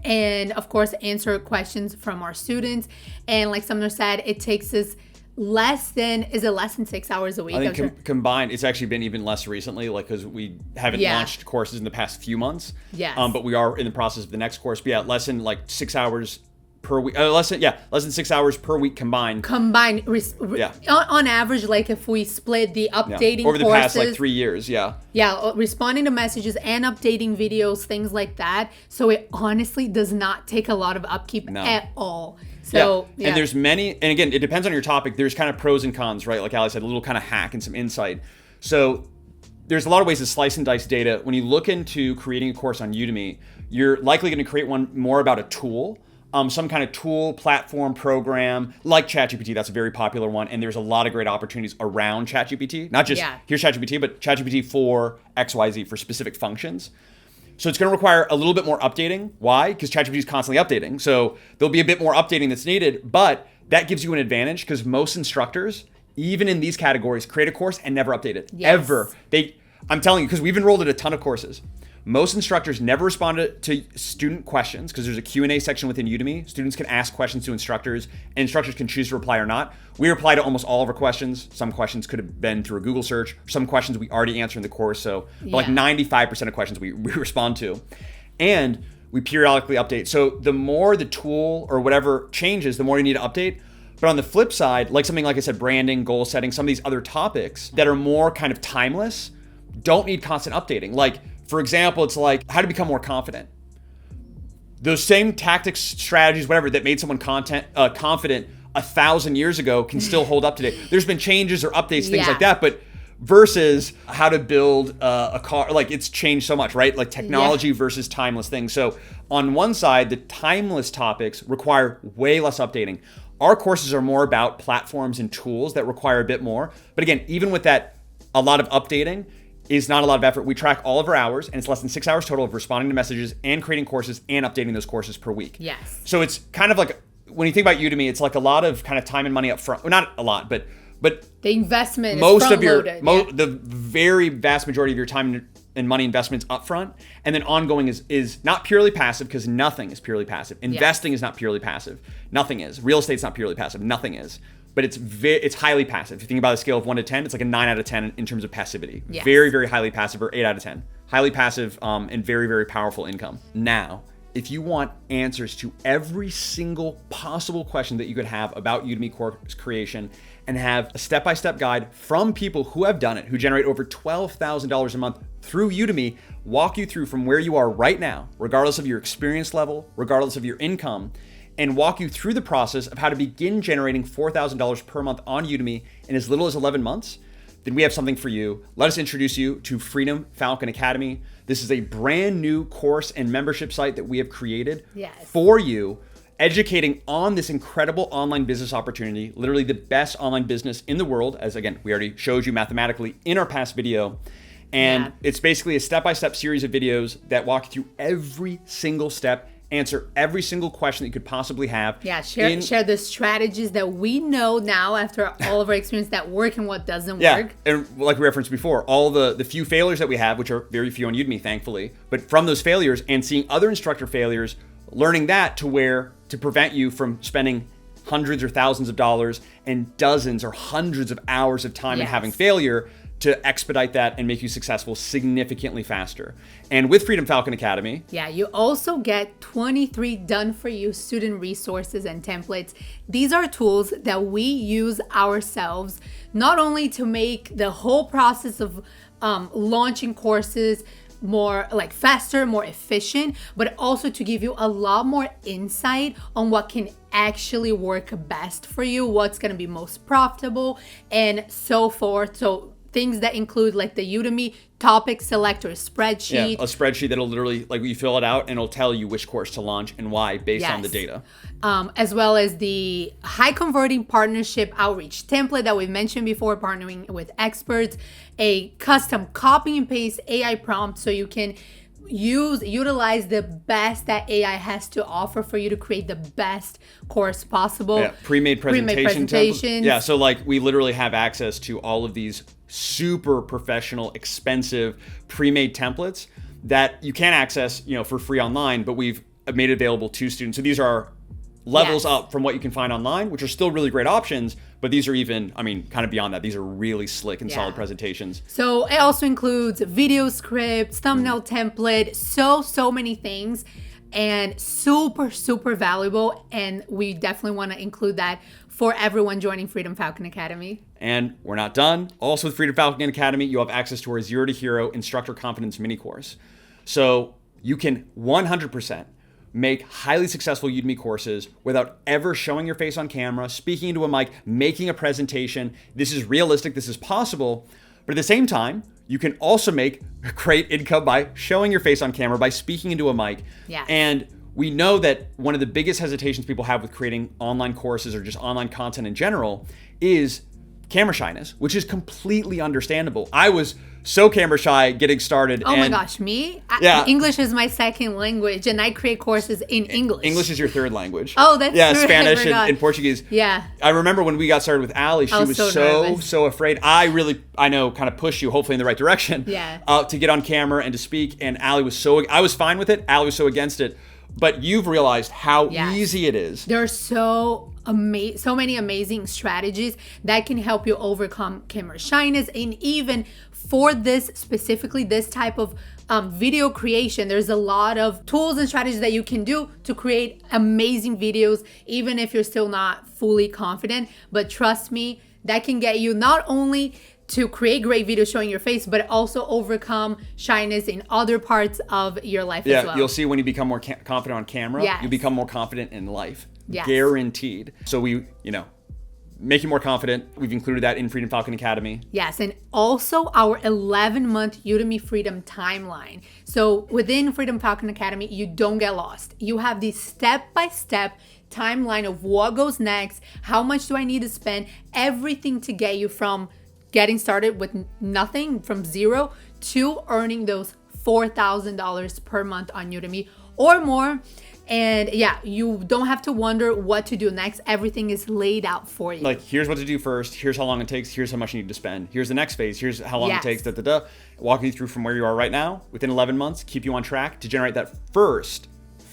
And of course, answer questions from our students. And like Sumner said, it takes us less than 6 hours a week? I think combined, it's actually been even less recently, because we haven't launched courses in the past few months. Yes. But we are in the process of the next course. But yeah, less than 6 hours per week. Less than 6 hours per week combined. On average, if we split the updating over the courses, past 3 years, responding to messages and updating videos, things like that. So it honestly does not take a lot of upkeep at all. So and there's many, and again, it depends on your topic. There's kind of pros and cons, right? Like Ali said, a little kind of hack and some insight. So there's a lot of ways to slice and dice data. When you look into creating a course on Udemy, you're likely going to create one more about a tool. Some kind of tool, platform, program, like ChatGPT. That's a very popular one. And there's a lot of great opportunities around ChatGPT. Not just here's ChatGPT, but ChatGPT for XYZ, for specific functions. So it's going to require a little bit more updating. Why? Because ChatGPT is constantly updating. So there'll be a bit more updating that's needed, but that gives you an advantage because most instructors, even in these categories, create a course and never update it. Yes. Ever. I'm telling you, because we've enrolled in a ton of courses. Most instructors never respond to student questions because there's a Q&A section within Udemy. Students can ask questions to instructors, and instructors can choose to reply or not. We reply to almost all of our questions. Some questions could have been through a Google search. Some questions we already answer in the course. But 95% of questions we respond to. And we periodically update. So the more the tool or whatever changes, the more you need to update. But on the flip side, something like I said, branding, goal setting, some of these other topics that are more kind of timeless don't need constant updating. For example, it's how to become more confident. Those same tactics, strategies, whatever, that made someone confident 1,000 years ago can still hold up today. There's been changes or updates, things like that, but versus how to build a car, it's changed so much, right? Technology versus timeless things. So on one side, the timeless topics require way less updating. Our courses are more about platforms and tools that require a bit more. But again, even with that, a lot of updating is not a lot of effort. We track all of our hours, and it's less than 6 hours total of responding to messages and creating courses and updating those courses per week. Yes. So it's kind of when you think about Udemy, it's a lot of kind of time and money up front. Well, not a lot, but the investment most is of your front-loaded, the very vast majority of your time and money investments up front, and then ongoing is not purely passive because nothing is purely passive. Investing is not purely passive. Nothing is. Real estate's not purely passive. Nothing is. But it's highly passive. If you think about a scale of 1 to 10, it's a 9 out of 10 in terms of passivity. Yes. Very, very highly passive, or 8 out of 10. Highly passive and very, very powerful income. Now, if you want answers to every single possible question that you could have about Udemy course creation and have a step-by-step guide from people who have done it, who generate over $12,000 a month through Udemy, walk you through from where you are right now, regardless of your experience level, regardless of your income, and walk you through the process of how to begin generating $4,000 per month on Udemy in as little as 11 months, then we have something for you. Let us introduce you to Freedom Falcon Academy. This is a brand new course and membership site that we have created for you. educating on this incredible online business opportunity, literally the best online business in the world, as again, we already showed you mathematically in our past video. And it's basically a step-by-step series of videos that walk you through every single step, answer every single question that you could possibly have. Yeah, share the strategies that we know now after all of our experience that work and what doesn't work. And like we referenced before, all the few failures that we have, which are very few on Udemy, thankfully, but from those failures and seeing other instructor failures, learning that to prevent you from spending hundreds or thousands of dollars and dozens or hundreds of hours of time and having failure, to expedite that and make you successful significantly faster. And with Freedom Falcon Academy, you also get 23 done-for-you student resources and templates. These are tools that we use ourselves, not only to make the whole process of launching courses more like faster, more efficient, but also to give you a lot more insight on what can actually work best for you, what's going to be most profitable, and so forth. So things that include like the Udemy topic selector spreadsheet. Yeah, a spreadsheet that'll literally, like, you fill it out and it'll tell you which course to launch and why based on the data. As well as the high converting partnership outreach template that we've mentioned before, partnering with experts, a custom copy and paste AI prompt so you can utilize the best that AI has to offer for you to create the best course possible. Yeah, pre-made presentations. Yeah, so like we literally have access to all of these super professional, expensive pre-made templates that you can access, for free online, but we've made available to students. So these are levels up from what you can find online, which are still really great options, but these are even, kind of beyond that. These are really slick and solid presentations. So it also includes video scripts, thumbnail template, so many things, and super, super valuable. And we definitely want to include that for everyone joining Freedom Falcon Academy. And we're not done. Also with Freedom Falcon Academy, you have access to our 0 to Hero Instructor Confidence mini course. So you can 100% make highly successful Udemy courses without ever showing your face on camera, speaking into a mic, making a presentation. This is realistic, this is possible. But at the same time, you can also make great income by showing your face on camera, by speaking into a mic. Yeah. And we know that one of the biggest hesitations people have with creating online courses or just online content in general is camera shyness, which is completely understandable. I was so camera shy getting started. Oh my gosh, me? English is my second language, and I create courses in English. English is your third language. Oh, that's true. Spanish and Portuguese. Yeah. I remember when we got started with Allie, she was so afraid. I know, kind of pushed you, hopefully in the right direction, to get on camera and to speak. And Allie was I was fine with it. Allie was so against it. But you've realized how easy it is. There are so many amazing strategies that can help you overcome camera shyness. And even for this specifically, this type of video creation, there's a lot of tools and strategies that you can do to create amazing videos, even if you're still not fully confident. But trust me, that can get you not only to create great videos showing your face, but also overcome shyness in other parts of your life as well. You'll see when you become more confident on camera, you become more confident in life. Guaranteed. So we, make you more confident. We've included that in Freedom Falcon Academy. Yes, and also our 11-month Udemy Freedom timeline. So within Freedom Falcon Academy, you don't get lost. You have the step-by-step timeline of what goes next, how much do I need to spend, everything to get you from getting started with nothing, from zero, to earning those $4,000 per month on Udemy or more. And you don't have to wonder what to do next. Everything is laid out for you. Like, here's what to do first. Here's how long it takes. Here's how much you need to spend. Here's the next phase. Here's how long it takes. Walking you through from where you are right now within 11 months, keep you on track to generate that first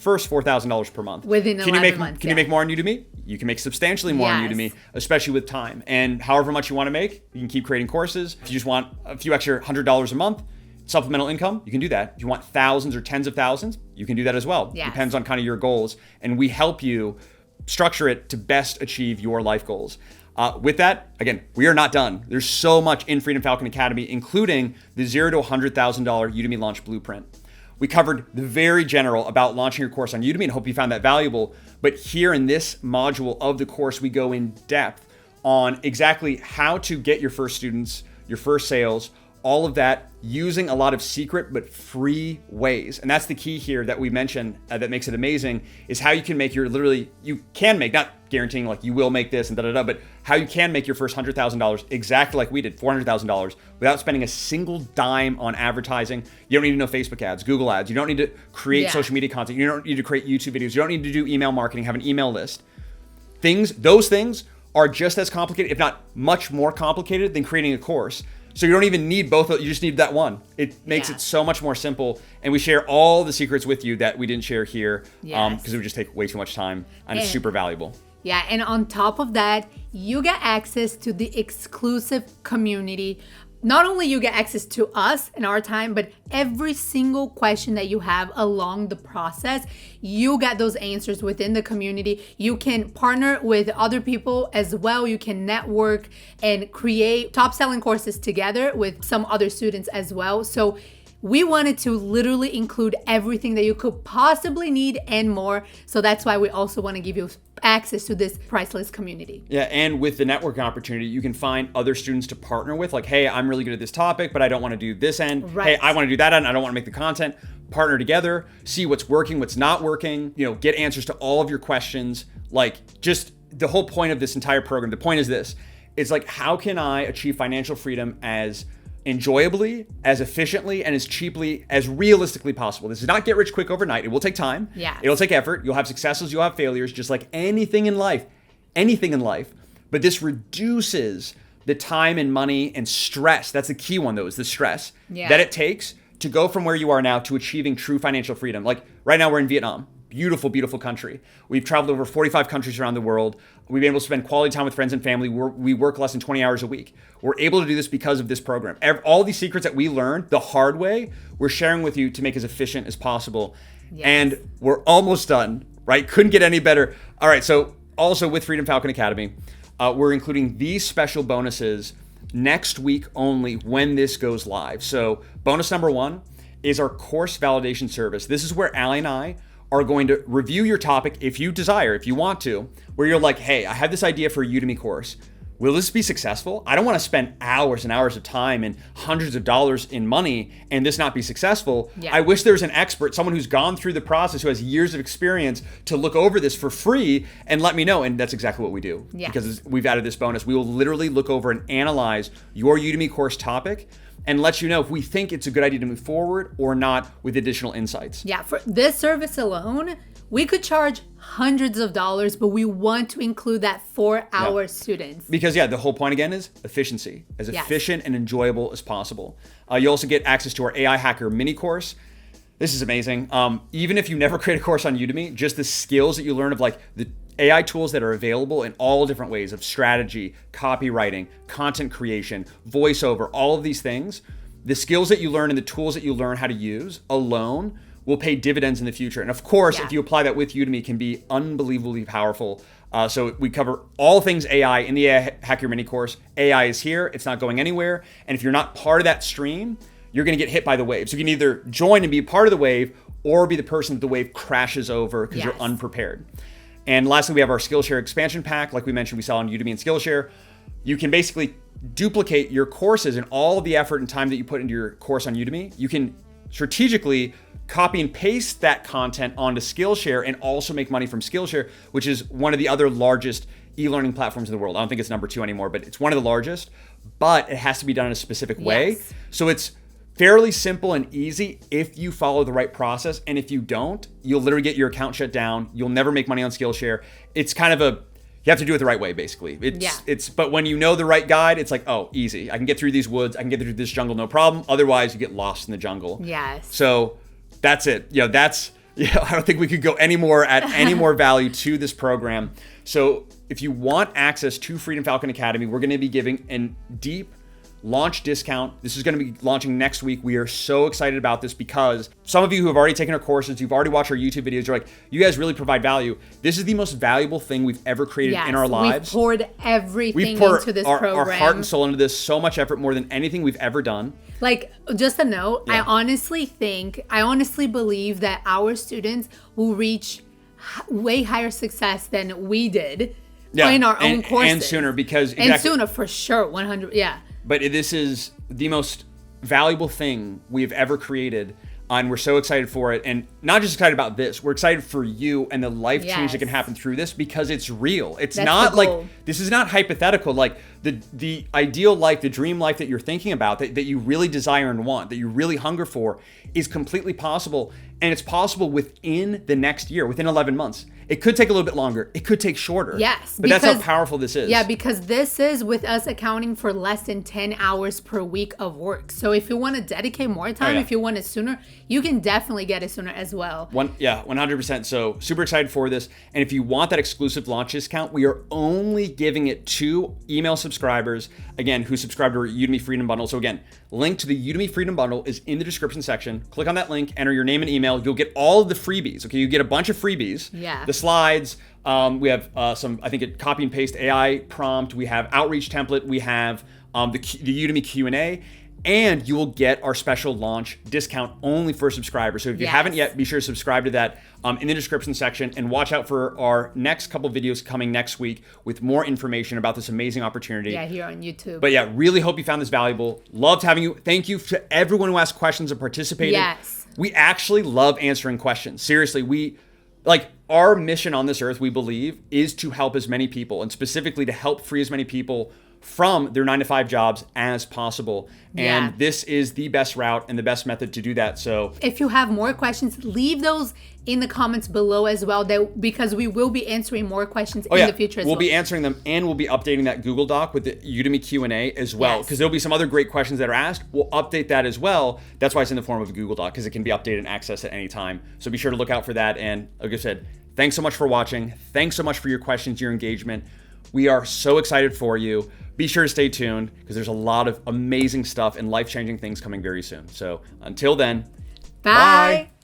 $4,000 per month. Within 11 months. Can you make more on Udemy? You can make substantially more on Udemy, especially with time. And however much you want to make, you can keep creating courses. If you just want a few extra $100 a month, supplemental income, you can do that. If you want thousands or tens of thousands, you can do that as well. Depends on kind of your goals. And we help you structure it to best achieve your life goals. With that, again, we are not done. There's so much in Freedom Falcon Academy, including the $0 to $100,000 Udemy launch blueprint. We covered the very general about launching your course on Udemy and hope you found that valuable. But here in this module of the course, we go in depth on exactly how to get your first students, your first sales, all of that using a lot of secret but free ways. And that's the key here that we mentioned that makes it amazing, is how you can make you can make, not guaranteeing like you will make this and but how you can make your first $100,000 exactly like we did, $400,000, without spending a single dime on advertising. You don't need to know Facebook ads, Google ads. You don't need to create social media content. You don't need to create YouTube videos. You don't need to do email marketing, have an email list. Those things are just as complicated, if not much more complicated, than creating a course. So you don't even need both. You just need that one. It makes it so much more simple. And we share all the secrets with you that we didn't share here because it would just take way too much time, and it's super valuable. Yeah, and on top of that, you get access to the exclusive community. Not only you get access to us and our time, but every single question that you have along the process, you get those answers within the community. You can partner with other people as well. You can network and create top selling courses together with some other students as well. So we wanted to literally include everything that you could possibly need and more. So that's why we also want to give you access to this priceless community. Yeah, and with the networking opportunity, you can find other students to partner with. Like, hey, I'm really good at this topic, but I don't want to do this end. Right. Hey, I want to do that end. I don't want to make the content. Partner together, see what's working, what's not working. Get answers to all of your questions. Like, just the whole point of this entire program, the point is this. It's like, how can I achieve financial freedom as enjoyably, as efficiently, and as cheaply, as realistically possible? This is not get rich quick overnight. It will take time. Yeah. It'll take effort. You'll have successes, you'll have failures, just like anything in life. But this reduces the time and money and stress. That's the key one, though, is the stress that it takes to go from where you are now to achieving true financial freedom. Like right now, we're in Vietnam. Beautiful, beautiful country. We've traveled over 45 countries around the world. We've been able to spend quality time with friends and family. We work less than 20 hours a week. We're able to do this because of this program. All these secrets that we learned the hard way, we're sharing with you to make as efficient as possible. Yes. And we're almost done, right? Couldn't get any better. All right, so also with Freedom Falcon Academy, we're including these special bonuses next week only when this goes live. So bonus number 1 is our course validation service. This is where Allie and I are going to review your topic if you desire, if you want to, where you're like, hey, I have this idea for a Udemy course. Will this be successful? I don't want to spend hours and hours of time and hundreds of dollars in money and this not be successful. Yeah. I wish there was an expert, someone who's gone through the process, who has years of experience to look over this for free and let me know. And that's exactly what we do. Yeah. Because we've added this bonus. We will literally look over and analyze your Udemy course topic and let you know if we think it's a good idea to move forward or not with additional insights. Yeah, for this service alone, we could charge hundreds of dollars, but we want to include that for our students. Because the whole point again is efficiency, as efficient and enjoyable as possible. You also get access to our AI Hacker mini course. This is amazing. Even if you never create a course on Udemy, just the skills that you learn of like the AI tools that are available in all different ways of strategy, copywriting, content creation, voiceover, all of these things, the skills that you learn and the tools that you learn how to use alone will pay dividends in the future. And of course, if you apply that with Udemy, it can be unbelievably powerful. So we cover all things AI in the AI Hacker Mini course. AI is here. It's not going anywhere. And if you're not part of that stream, you're going to get hit by the wave. So you can either join and be part of the wave or be the person that the wave crashes over because you're unprepared. And lastly, we have our Skillshare expansion pack. Like we mentioned, we sell on Udemy and Skillshare. You can basically duplicate your courses and all of the effort and time that you put into your course on Udemy. You can strategically copy and paste that content onto Skillshare and also make money from Skillshare, which is one of the other largest e-learning platforms in the world. I don't think it's number 2 anymore, but it's one of the largest, but it has to be done in a specific way. So it's fairly simple and easy if you follow the right process. And if you don't, you'll literally get your account shut down. You'll never make money on Skillshare. It's kind of you have to do it the right way, basically. But when you know the right guide, it's like, oh, easy. I can get through these woods. I can get through this jungle, no problem. Otherwise, you get lost in the jungle. Yes. So that's it. I don't think we could go any more value to this program. So if you want access to Freedom Falcon Academy, we're going to be giving a deep launch discount. This is going to be launching next week. We are so excited about this because some of you who have already taken our courses, you've already watched our YouTube videos, you're like, you guys really provide value. This is the most valuable thing we've ever created in our lives. We've poured everything into this program. Our heart and soul into this, so much effort, more than anything we've ever done. Like, just a note, I honestly believe that our students will reach way higher success than we did in our own courses. And sooner, because... And sooner, for sure, 100, But this is the most valuable thing we've ever created. And we're so excited for it. And not just excited about this, we're excited for you and the life change that can happen through this, because it's real. It's not like, this is not hypothetical. Like the ideal life, the dream life that you're thinking about, that you really desire and want, that you really hunger for, is completely possible. And it's possible within the next year, within 11 months. It could take a little bit longer. It could take shorter. Yes. But that's how powerful this is. Yeah, because this is with us accounting for less than 10 hours per week of work. So if you want to dedicate more time, if you want it sooner, you can definitely get it sooner as well. 100%. So super excited for this. And if you want that exclusive launch discount, we are only giving it to email subscribers, again, who subscribe to our Udemy Freedom Bundle. So again, link to the Udemy Freedom Bundle is in the description section. Click on that link, enter your name and email. You'll get all of the freebies. Okay, you get a bunch of freebies. Yeah. The slides. We have some, I think, a copy and paste AI prompt. We have outreach template. We have the Udemy Q&A. And you will get our special launch discount only for subscribers. So if you haven't yet, be sure to subscribe to that in the description section, and watch out for our next couple videos coming next week with more information about this amazing opportunity. Yeah, here on YouTube. But yeah, really hope you found this valuable. Loved having you. Thank you to everyone who asked questions and participated. Yes. We actually love answering questions. Seriously, our mission on this earth, we believe, is to help as many people, and specifically to help free as many people from their 9-to-5 jobs as possible. And this is the best route and the best method to do that. So if you have more questions, leave those in the comments below as well, because we will be answering more questions in the future as well. We'll be answering them, and we'll be updating that Google Doc with the Udemy Q&A as well, because there'll be some other great questions that are asked. We'll update that as well. That's why it's in the form of a Google Doc, because it can be updated and accessed at any time. So be sure to look out for that. And like I said, thanks so much for watching. Thanks so much for your questions, your engagement. We are so excited for you. Be sure to stay tuned, because there's a lot of amazing stuff and life-changing things coming very soon. So until then, bye.